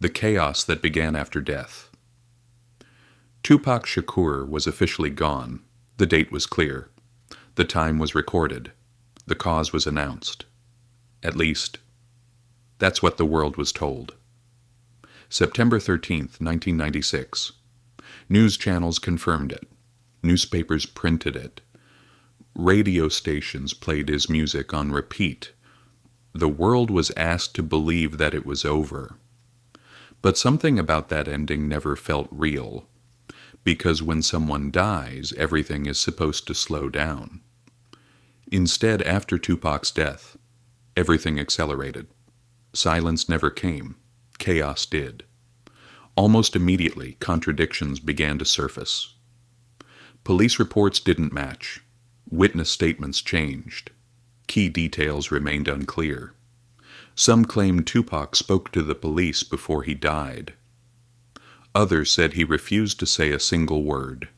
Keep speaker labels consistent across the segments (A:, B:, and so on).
A: The chaos that began after death. Tupac Shakur was officially gone. The date was clear. The time was recorded. The cause was announced. At least, that's what the world was told. September 13th, 1996. News channels confirmed it. Newspapers printed it. Radio stations played his music on repeat. The world was asked to believe that it was over. But something about that ending never felt real, because when someone dies, everything is supposed to slow down. Instead, after Tupac's death, everything accelerated. Silence never came. Chaos did. Almost immediately, contradictions began to surface. Police reports didn't match. Witness statements changed. Key details remained unclear. Some claimed Tupac spoke to the police before he died. Others said he refused to say a single word.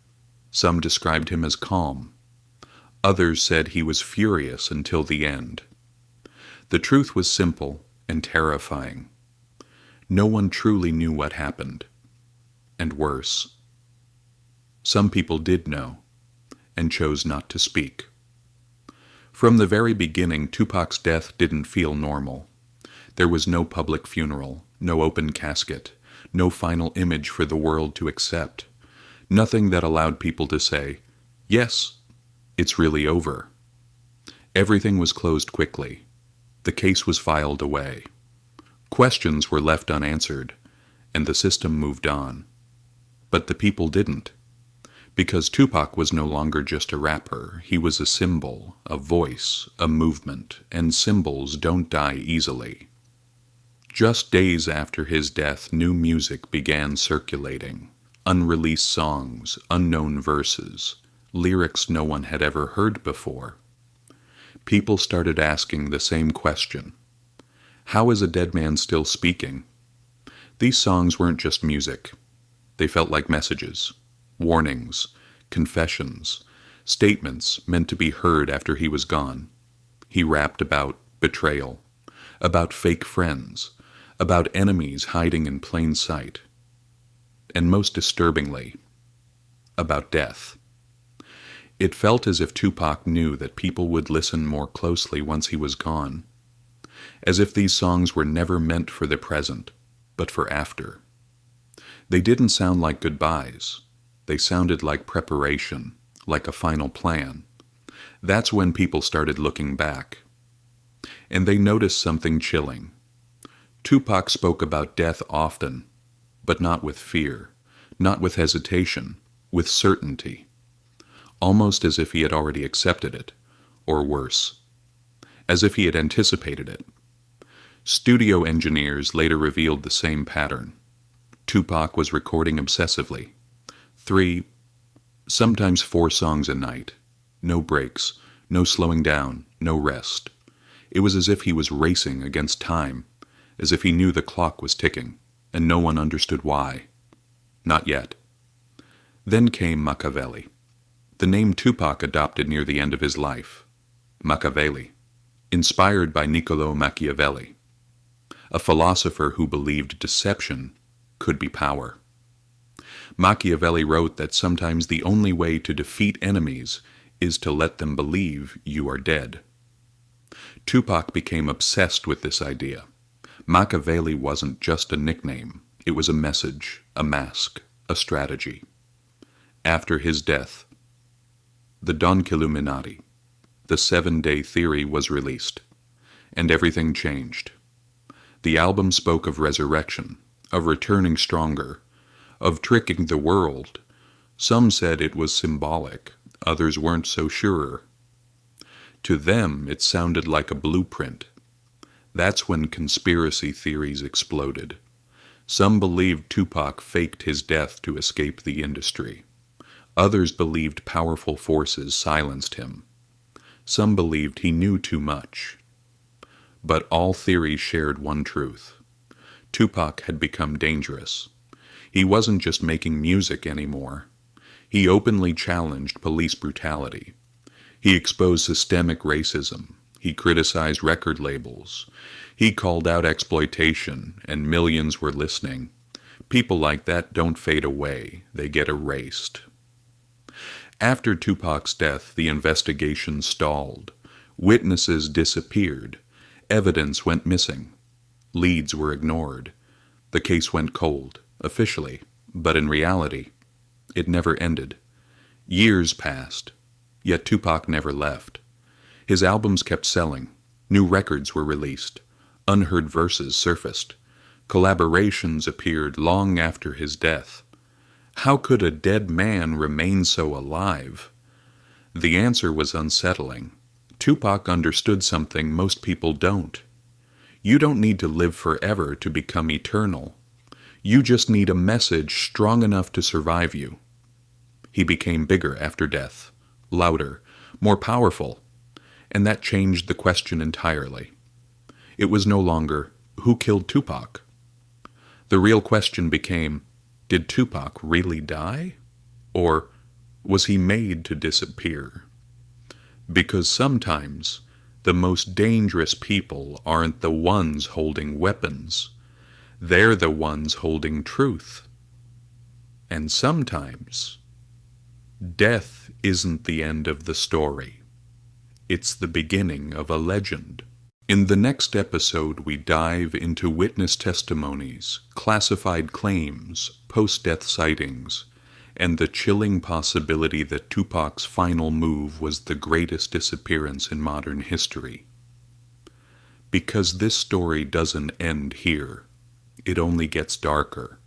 A: Some described him as calm. Others said he was furious until the end. The truth was simple and terrifying. No one truly knew what happened. And worse, some people did know and chose not to speak. From the very beginning, Tupac's death didn't feel normal. There was no public funeral, no open casket, no final image for the world to accept. Nothing that allowed people to say, yes, it's really over. Everything was closed quickly. The case was filed away. Questions were left unanswered, and the system moved on. But the people didn't. Because Tupac was no longer just a rapper, he was a symbol, a voice, a movement, and symbols don't die easily. Just days after his death, new music began circulating. Unreleased songs, unknown verses, lyrics no one had ever heard before. People started asking the same question. How is a dead man still speaking? These songs weren't just music. They felt like messages, warnings, confessions, statements meant to be heard after he was gone. He rapped about betrayal, about fake friends, about enemies hiding in plain sight, and most disturbingly, about death. It felt as if Tupac knew that people would listen more closely once he was gone, as if these songs were never meant for the present, but for after. They didn't sound like goodbyes. They sounded like preparation, like a final plan. That's when people started looking back. And they noticed something chilling. Tupac spoke about death often, but not with fear, not with hesitation, with certainty. Almost as if he had already accepted it, or worse, as if he had anticipated it. Studio engineers later revealed the same pattern. Tupac was recording obsessively. 3, sometimes 4 songs a night. No breaks, no slowing down, no rest. It was as if he was racing against time, as if he knew the clock was ticking, and no one understood why. Not yet. Then came Machiavelli, the name Tupac adopted near the end of his life. Machiavelli, inspired by Niccolò Machiavelli, a philosopher who believed deception could be power. Machiavelli wrote that sometimes the only way to defeat enemies is to let them believe you are dead. Tupac became obsessed with this idea. Machiavelli wasn't just a nickname. It was a message, a mask, a strategy. After his death, the Don Illuminati, the 7-day theory, was released, and everything changed. The album spoke of resurrection, of returning stronger, of tricking the world. Some said it was symbolic, others weren't so sure. To them, it sounded like a blueprint. That's when conspiracy theories exploded. Some believed Tupac faked his death to escape the industry. Others believed powerful forces silenced him. Some believed he knew too much. But all theories shared one truth. Tupac had become dangerous. He wasn't just making music anymore. He openly challenged police brutality. He exposed systemic racism. He criticized record labels. He called out exploitation, and millions were listening. People like that don't fade away. They get erased. After Tupac's death, the investigation stalled. Witnesses disappeared. Evidence went missing. Leads were ignored. The case went cold, officially, but in reality, it never ended. Years passed, yet Tupac never left. His albums kept selling. New records were released. Unheard verses surfaced. Collaborations appeared long after his death. How could a dead man remain so alive? The answer was unsettling. Tupac understood something most people don't. You don't need to live forever to become eternal. You just need a message strong enough to survive you. He became bigger after death, louder, more powerful, and that changed the question entirely. It was no longer, who killed Tupac? The real question became, did Tupac really die? Or was he made to disappear? Because sometimes the most dangerous people aren't the ones holding weapons. They're the ones holding truth. And sometimes death isn't the end of the story. It's the beginning of a legend. In the next episode, we dive into witness testimonies, classified claims, post-death sightings, and the chilling possibility that Tupac's final move was the greatest disappearance in modern history. Because this story doesn't end here. It only gets darker.